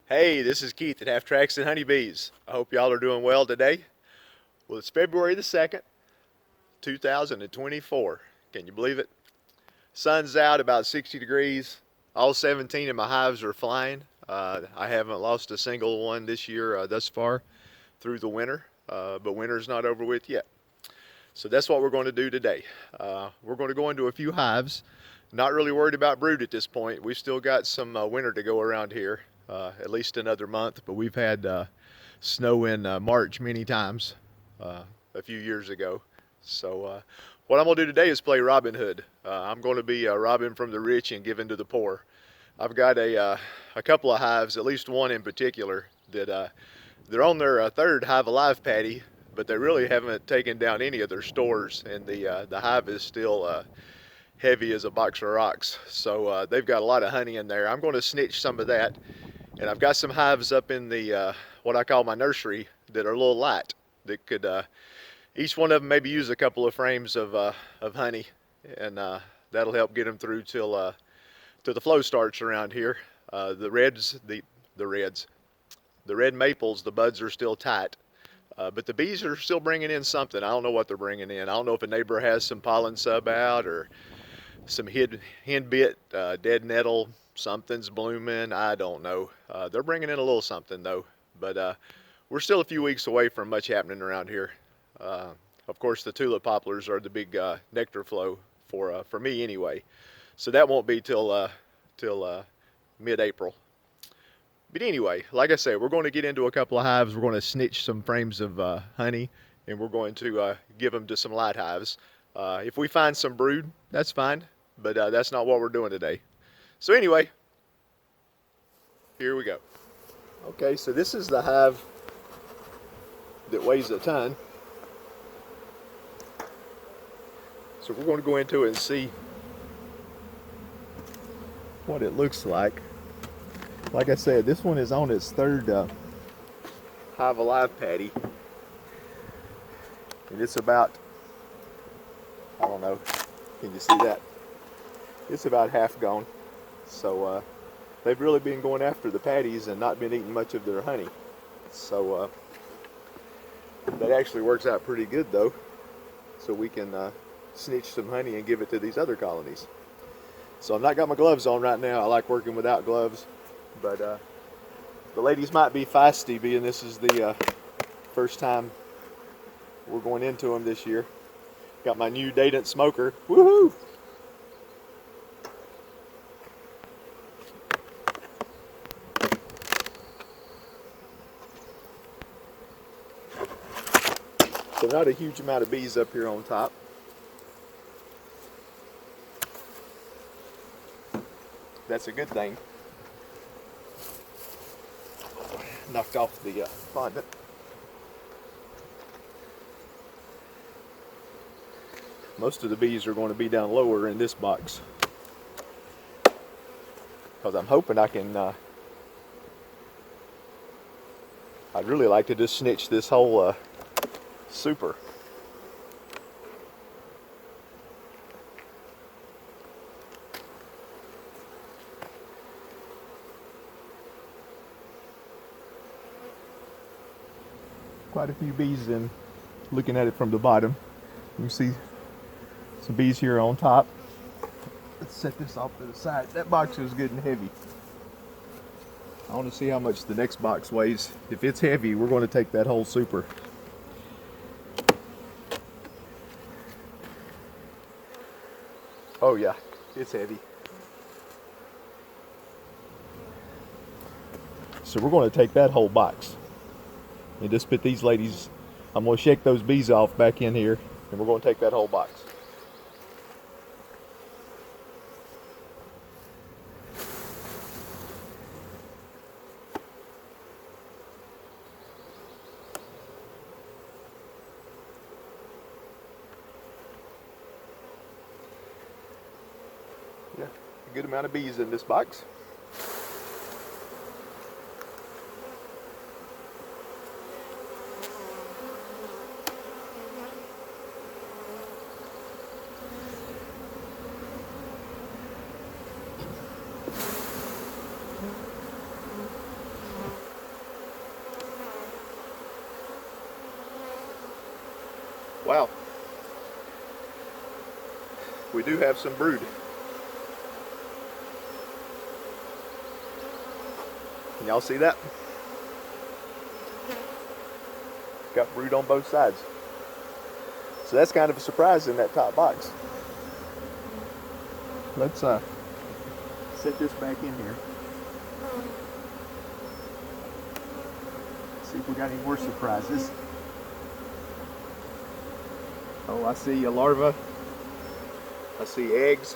Hey, this is Keith at Half Tracks and Honeybees. I hope y'all are doing well today. Well, it's February the 2nd, 2024. Can you believe it? Sun's out about 60 degrees. All 17 of my hives are flying. I haven't lost a single one this year thus far through the winter, but winter's not over with yet. So that's what we're going to do today. We're going to go into a few hives. Not really worried about brood at this point. We've still got some winter to go around here, at least another month, but we've had snow in March many times a few years ago. So what I'm going to do today is play Robin Hood. I'm going to be robbing from the rich and giving to the poor. I've got a couple of hives, at least one in particular, that they're on their third Hive Alive patty, but they really haven't taken down any of their stores, and the hive is still heavy as a box of rocks. So they've got a lot of honey in there. I'm going to snitch some of that, and I've got some hives up in the what I call my nursery that are a little light that could each one of them maybe use a couple of frames of honey, and that'll help get them through till the flow starts around here. The reds, the red maples, the buds are still tight. But the bees are still bringing in something. I don't know what they're bringing in. I don't know if a neighbor has some pollen sub out or some hen bit, dead nettle, something's blooming. I don't know. They're bringing in a little something though. But we're still a few weeks away from much happening around here. Of course, the tulip poplars are the big nectar flow for me anyway. So that won't be till mid-April. But anyway, like I say, we're going to get into a couple of hives. We're going to snitch some frames of honey, and we're going to give them to some light hives. If we find some brood, that's fine, but that's not what we're doing today. So anyway, here we go. Okay, so this is the hive that weighs a ton. So we're going to go into it and see what it looks like. Like I said, this one is on its third Hive Alive patty, and it's about, I don't know, can you see that? It's about half gone. So they've really been going after the patties and not been eating much of their honey. So that actually works out pretty good though. So we can snitch some honey and give it to these other colonies. So I've not got my gloves on right now. I like working without gloves. But the ladies might be feisty, being this is the first time we're going into them this year. Got my new Dadant smoker. Woohoo! So not a huge amount of bees up here on top. That's a good thing. Knocked off the fondant. Most of the bees are going to be down lower in this box, because I'm hoping I can I'd really like to just snitch this whole super. Quite a few bees in, looking at it from the bottom. You can see some bees here on top. Let's set this off to the side. That box is good and heavy. I want to see how much the next box weighs. If it's heavy, we're going to take that whole super. Oh yeah, it's heavy. So we're going to take that whole box and just put these ladies, I'm going to shake those bees off back in here, and we're going to take that whole box. Yeah, a good amount of bees in this box. Wow. We do have some brood. Can y'all see that? Got brood on both sides. So that's kind of a surprise in that top box. Let's set this back in here. See if we got any more surprises. Oh, I see a larva. I see eggs.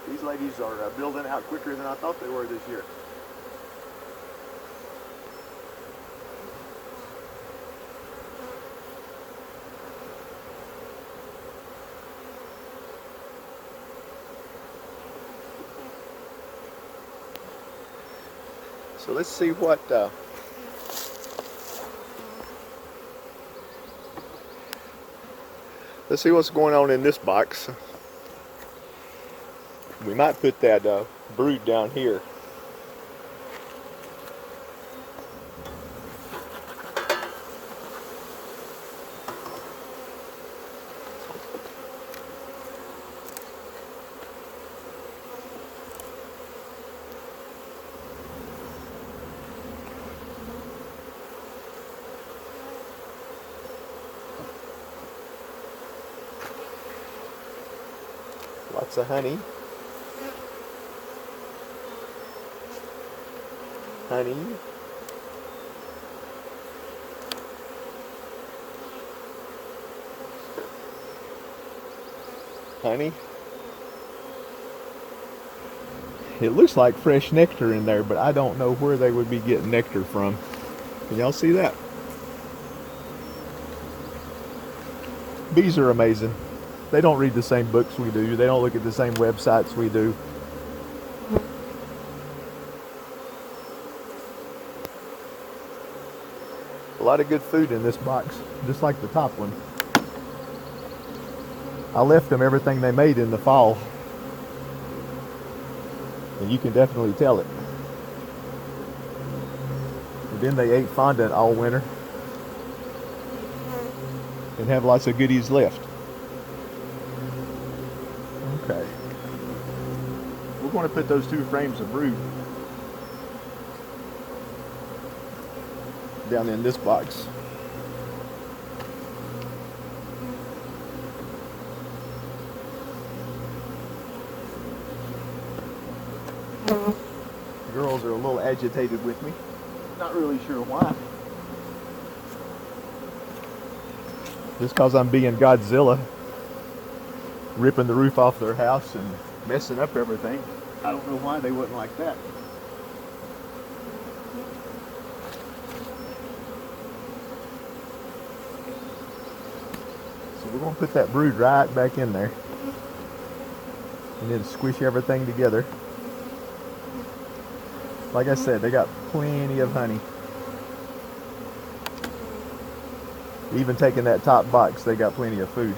These ladies are building out quicker than I thought they were this year. So let's see what let's see what's going on in this box. We might put that brood down here. Lots of honey. Honey. Honey. It looks like fresh nectar in there, but I don't know where they would be getting nectar from. Can y'all see that? Bees are amazing. They don't read the same books we do. They don't look at the same websites we do. A lot of good food in this box, just like the top one. I left them everything they made in the fall, and you can definitely tell it. And then they ate fondant all winter and have lots of goodies left. Okay. We're going to put those 2 frames of brood down in this box. The girls are a little agitated with me. Not really sure why. Just because I'm being Godzilla, ripping the roof off their house and messing up everything. I don't know why they wouldn't like that. So we're going to put that brood right back in there and then squish everything together. Like I said, they got plenty of honey. Even taking that top box, they got plenty of food.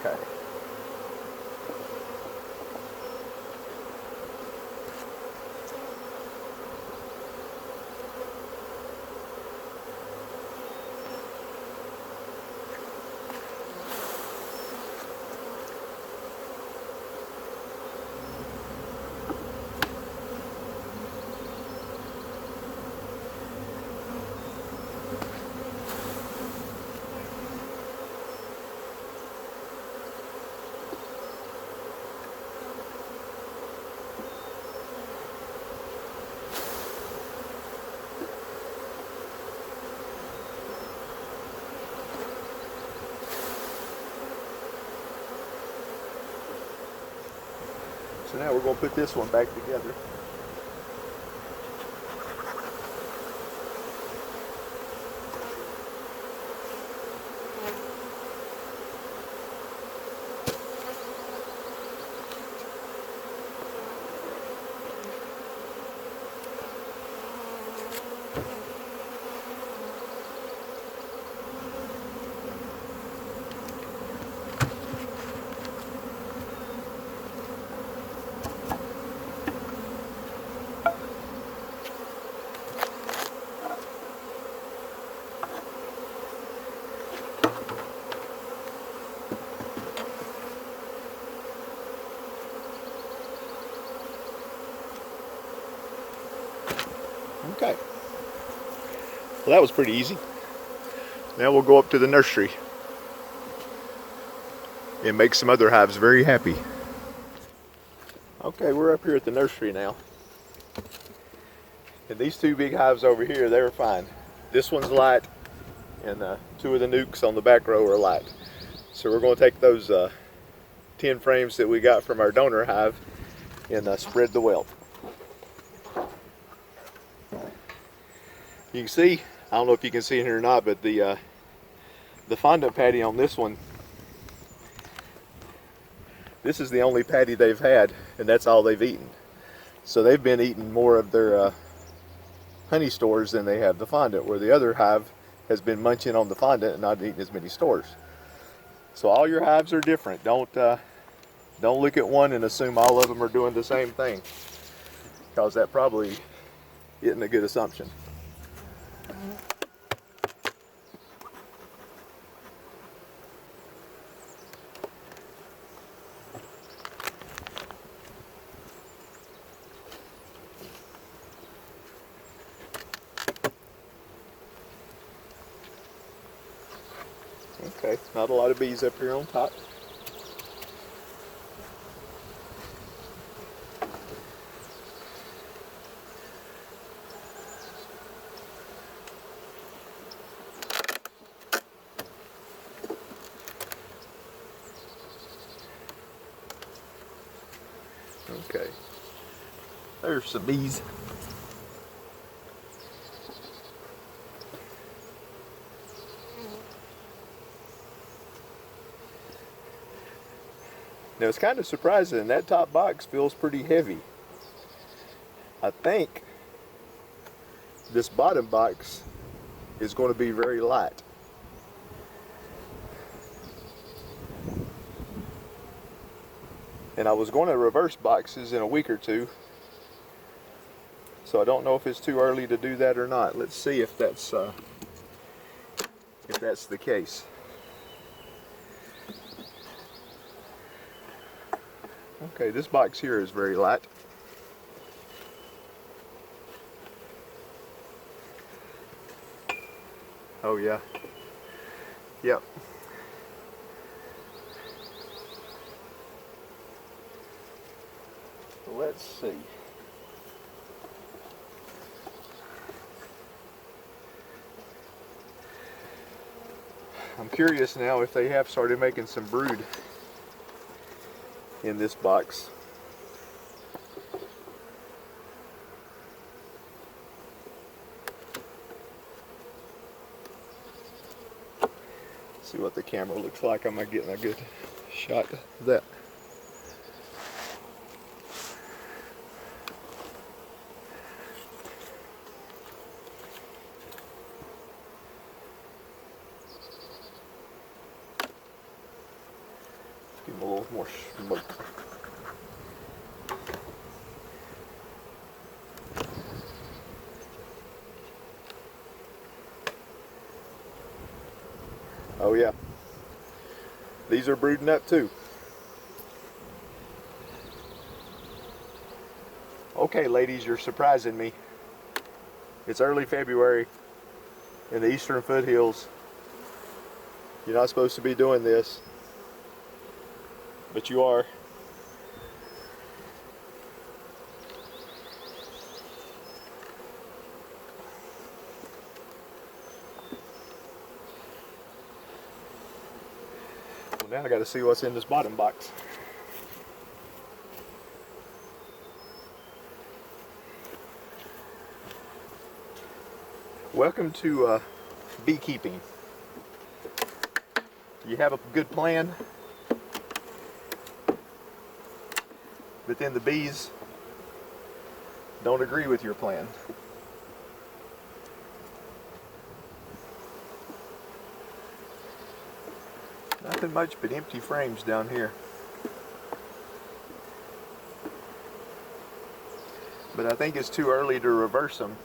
Okay. So now we're going to put this one back together. Okay. Well, that was pretty easy. Now we'll go up to the nursery and make some other hives very happy. Okay, we're up here at the nursery now. And these two big hives over here, they're fine. This one's light, and two of the nukes on the back row are light. So we're going to take those 10 frames that we got from our donor hive and spread the welt. You can see, I don't know if you can see it here or not, but the fondant patty on this one, this is the only patty they've had, and that's all they've eaten. So they've been eating more of their honey stores than they have the fondant, where the other hive has been munching on the fondant and not eating as many stores. So all your hives are different. Don't look at one and assume all of them are doing the same thing, because that probably isn't a good assumption. Okay, not a lot of bees up here on top. Okay, there's some bees. Now it's kind of surprising, that top box feels pretty heavy. I think this bottom box is going to be very light. And I was going to reverse boxes in a week or two, so I don't know if it's too early to do that or not. Let's see if that's the case. Okay, this box here is very light. Oh yeah. Yep. Let's see. I'm curious now if they have started making some brood in this box. See what the camera looks like. Am I getting a good shot of that? Give them a little more smoke. Oh yeah, these are brooding up too. Okay ladies, you're surprising me. It's early February in the eastern foothills. You're not supposed to be doing this, but you are. Well, now I got to see what's in this bottom box. Welcome to beekeeping. You have a good plan, but then the bees don't agree with your plan. Nothing much but empty frames down here. But I think it's too early to reverse them.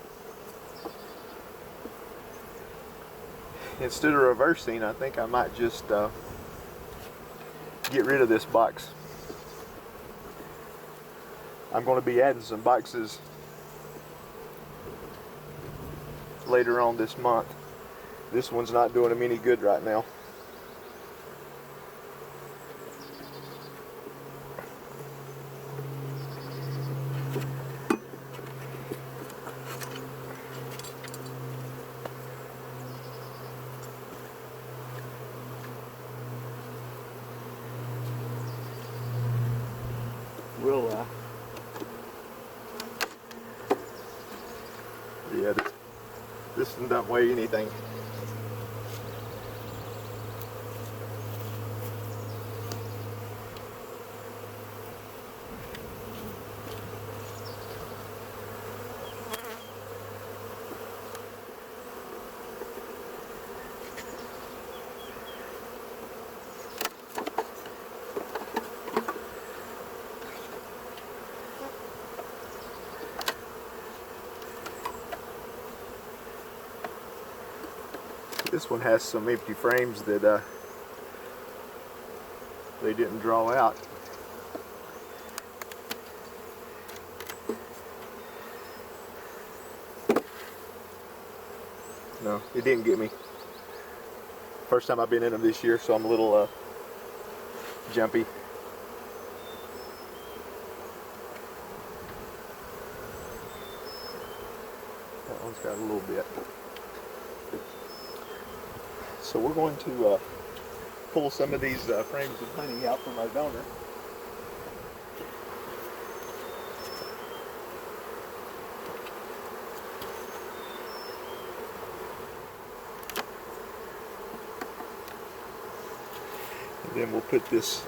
Instead of reversing, I think I might just get rid of this box. I'm going to be adding some boxes later on this month. This one's not doing them any good right now. Will yeah, this one doesn't weigh anything. This one has some empty frames that they didn't draw out. No, it didn't get me. First time I've been in them this year, so I'm a little jumpy. That one's got a little bit. So we're going to pull some of these frames of honey out from our donor. And then we'll put this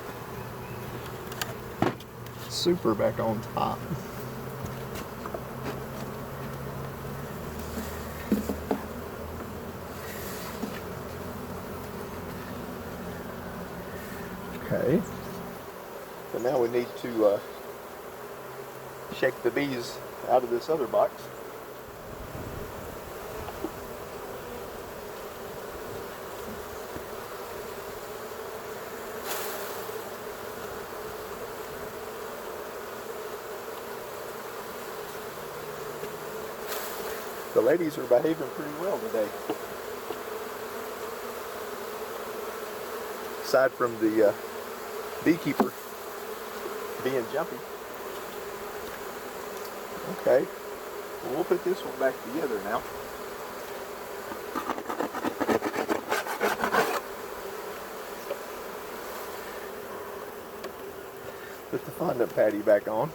super back on top. Okay, so now we need to shake the bees out of this other box. The ladies are behaving pretty well today. Aside from the beekeeper being jumpy. Okay, well, we'll put this one back together now. Put the fondant patty back on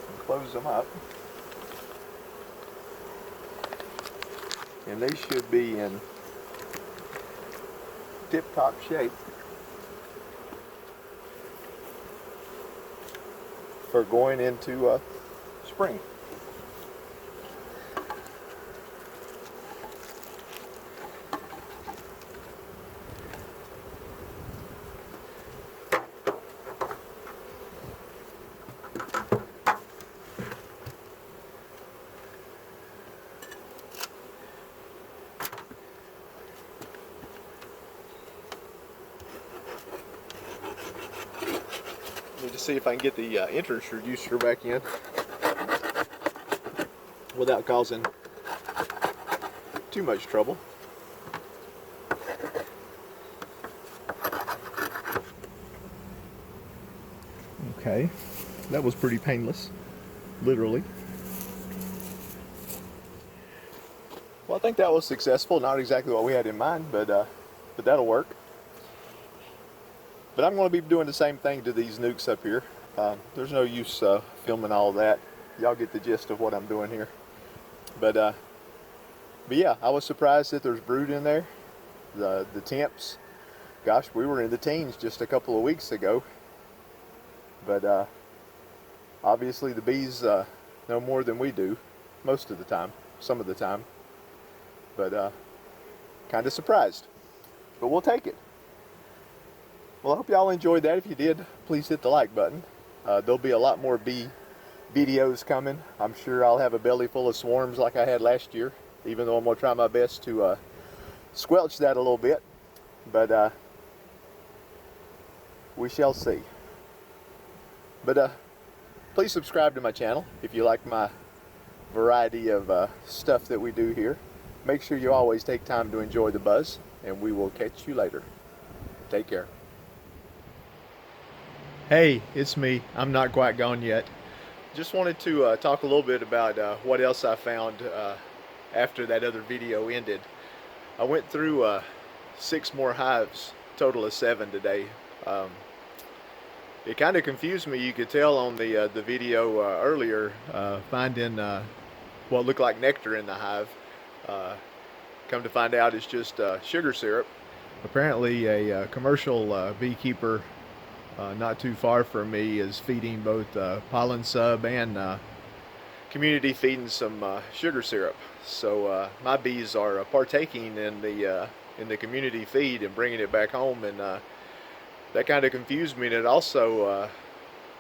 and close them up. And they should be in tip-top shape for going into spring. Need to see if I can get the entrance reducer back in without causing too much trouble. Okay, that was pretty painless, literally. Well, I think that was successful. Not exactly what we had in mind, but that'll work. But I'm going to be doing the same thing to these nukes up here. There's no use filming all that. Y'all get the gist of what I'm doing here. But yeah, I was surprised that there's brood in there. The temps, gosh, we were in the teens just a couple of weeks ago. But obviously the bees know more than we do, most of the time, some of the time. But kind of surprised. But we'll take it. Well, I hope y'all enjoyed that. If you did, please hit the like button. There'll be a lot more bee videos coming. I'm sure I'll have a belly full of swarms like I had last year, even though I'm going to try my best to squelch that a little bit. But we shall see. But please subscribe to my channel if you like my variety of stuff that we do here. Make sure you always take time to enjoy the buzz, and we will catch you later. Take care. Hey, it's me. I'm not quite gone yet. Just wanted to talk a little bit about what else I found after that other video ended. I went through 6 more hives, total of 7 today. It kind of confused me. You could tell on the video earlier, finding what looked like nectar in the hive. Come to find out, it's just sugar syrup. Apparently, a commercial beekeeper not too far from me is feeding both pollen sub and community feeding some sugar syrup. So my bees are partaking in the community feed and bringing it back home, and that kind of confused me. And it also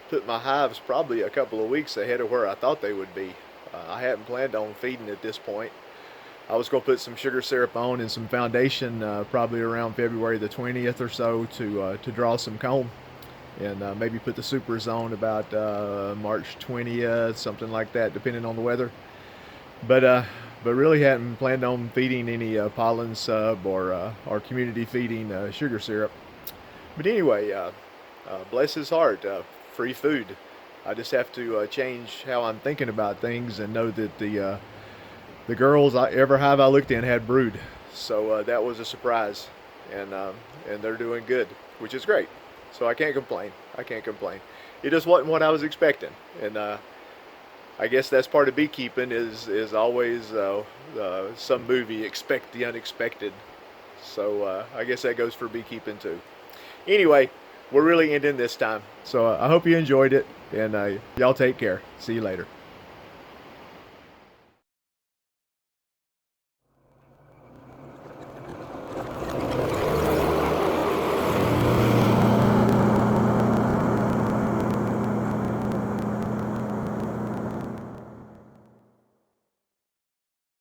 put my hives probably a couple of weeks ahead of where I thought they would be. I hadn't planned on feeding at this point. I was going to put some sugar syrup on and some foundation probably around February the 20th or so to draw some comb, and maybe put the supers on about March 20th, something like that, depending on the weather. But really hadn't planned on feeding any pollen sub or community feeding sugar syrup. But anyway, bless his heart, free food. I just have to change how I'm thinking about things and know that the girls every hive I looked in had brood. So that was a surprise, and they're doing good, which is great. So I can't complain. I can't complain. It just wasn't what I was expecting, and I guess that's part of beekeeping is always some movie, expect the unexpected. So I guess that goes for beekeeping too. Anyway, we're really ending this time. So I hope you enjoyed it, and y'all take care. See you later.